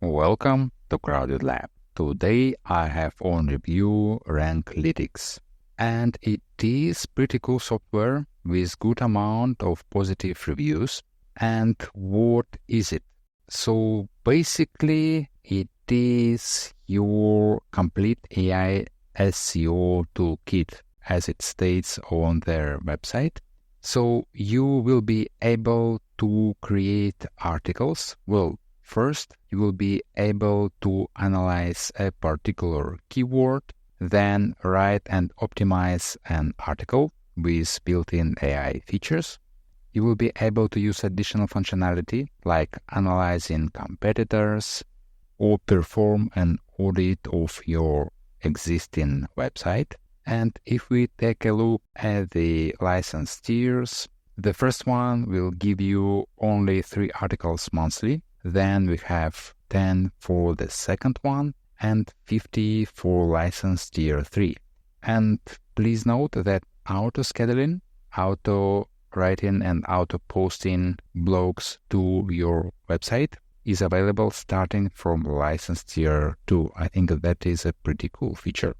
Welcome to Crowded Lab. Today I have on review Ranklytics, and it is pretty cool software with good amount of positive reviews. And what is it? So basically it is your complete AI SEO toolkit, as it states on their website. So you will be able to create articles. Well, first, you will be able to analyze a particular keyword, then write and optimize an article with built-in AI features. You will be able to use additional functionality like analyzing competitors or perform an audit of your existing website. And if we take a look at the license tiers, the first one will give you only 3 articles monthly. Then we have 10 for the second one and 50 for license tier 3. And please note that auto-scheduling, auto-writing and auto-posting blogs to your website is available starting from license tier 2. I think that is a pretty cool feature.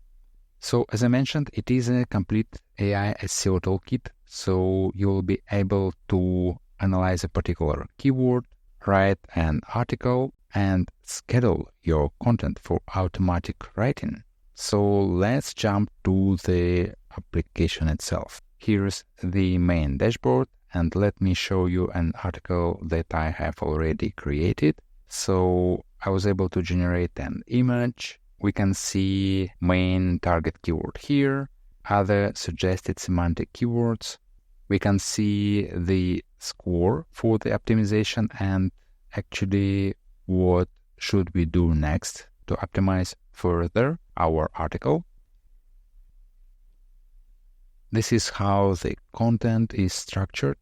So as I mentioned, it is a complete AI SEO toolkit. So you'll be able to analyze a particular keyword, write an article, and schedule your content for automatic writing. So let's jump to the application itself. Here's the main dashboard, and let me show you an article that I have already created. So I was able to generate an image. We can see main target keyword here, other suggested semantic keywords. We can see the score for the optimization and actually what should we do next to optimize further our article. This is how the content is structured.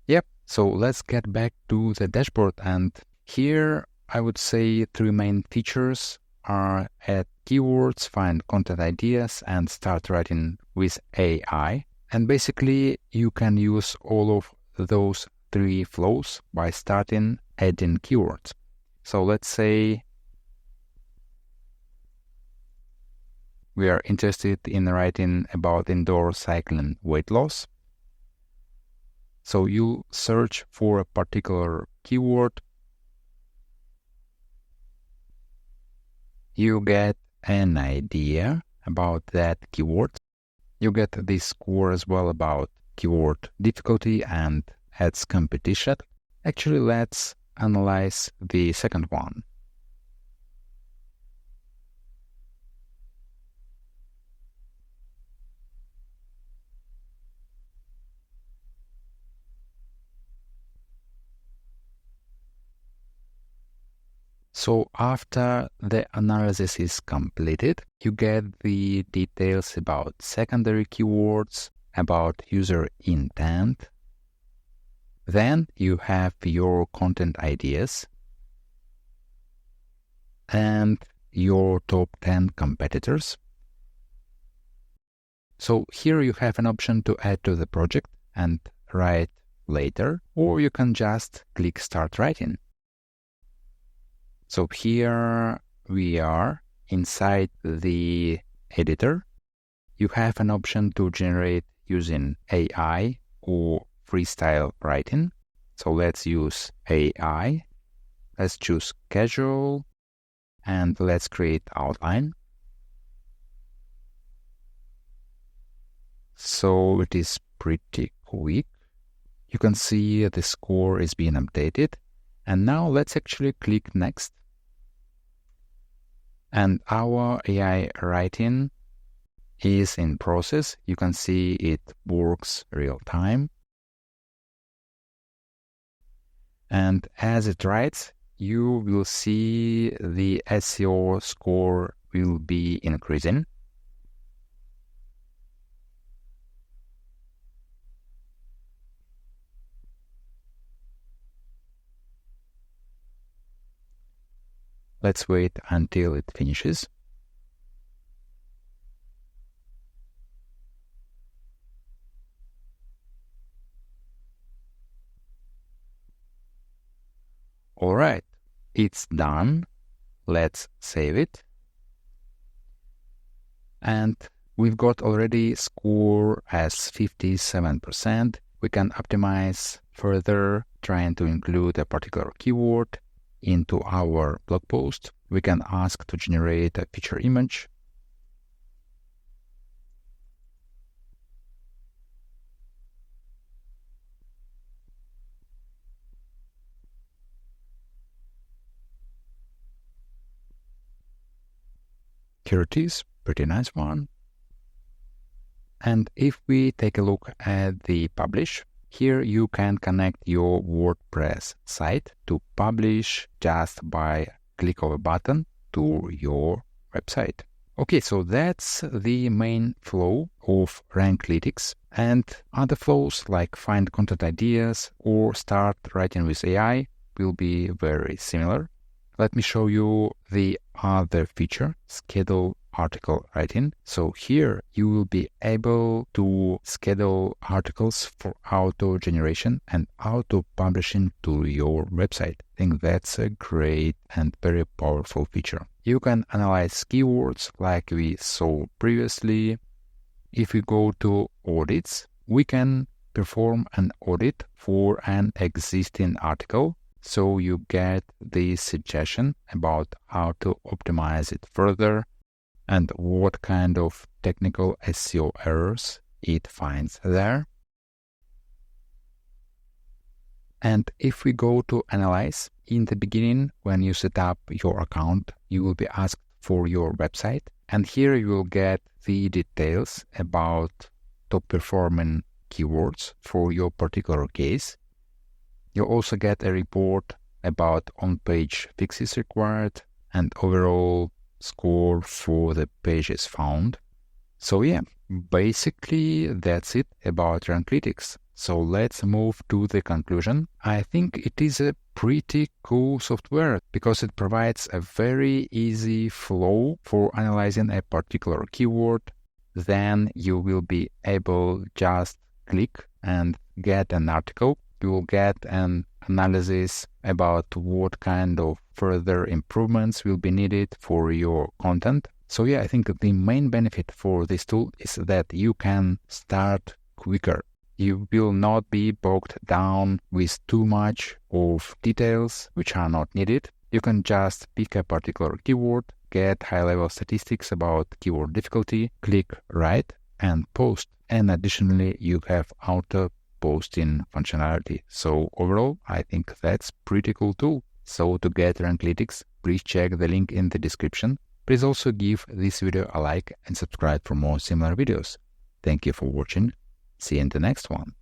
Yep, so let's get back to the dashboard, and here I would say 3 main features are add keywords, find content ideas, and start writing with AI. And basically, you can use all of those 3 flows by starting adding keywords. So let's say we are interested in writing about indoor cycling weight loss. So you search for a particular keyword. You get an idea about that keyword. You get this score as well about keyword difficulty and ads competition. Actually, let's analyze the second one. So after the analysis is completed, you get the details about secondary keywords, about user intent. Then you have your content ideas and your top 10 competitors. So here you have an option to add to the project and write later, or you can just click Start Writing. So here we are inside the editor. You have an option to generate using AI or freestyle writing. So let's use AI. Let's choose casual and let's create outline. So it is pretty quick. You can see the score is being updated. And now let's actually click next. And our AI writing is in process. You can see it works real time. And as it writes, you will see the SEO score will be increasing. Let's wait until it finishes. Alright, it's done. Let's save it. And we've got already score as 57%. We can optimize further, trying to include a particular keyword into our blog post. We can ask to generate a feature image. Here it is, pretty nice one. And if we take a look at the publish, here you can connect your WordPress site to publish just by click of a button to your website. Okay, so that's the main flow of Ranklytics, and other flows like find content ideas or start writing with AI will be very similar. Let me show you the other feature, schedule article writing. So here you will be able to schedule articles for auto generation and auto publishing to your website. I think that's a great and very powerful feature. You can analyze keywords like we saw previously. If we go to audits, we can perform an audit for an existing article. So you get the suggestion about how to optimize it further and what kind of technical SEO errors it finds there. And if we go to analyze, in the beginning, when you set up your account, you will be asked for your website. And here you will get the details about top performing keywords for your particular case. You'll also get a report about on-page fixes required and overall score for the pages found. So yeah, basically that's it about Ranklytics. So let's move to the conclusion. I think it is a pretty cool software because it provides a very easy flow for analyzing a particular keyword. Then you will be able just click and get an article. You will get an analysis about what kind of further improvements will be needed for your content. So yeah, I think the main benefit for this tool is that you can start quicker. You will not be bogged down with too much of details which are not needed. You can just pick a particular keyword, get high-level statistics about keyword difficulty, click write and post. And additionally, you have auto posting functionality. So overall, I think that's pretty cool tool. So to get Ranklytics, please check the link in the description. Please also give this video a like and subscribe for more similar videos. Thank you for watching. See you in the next one.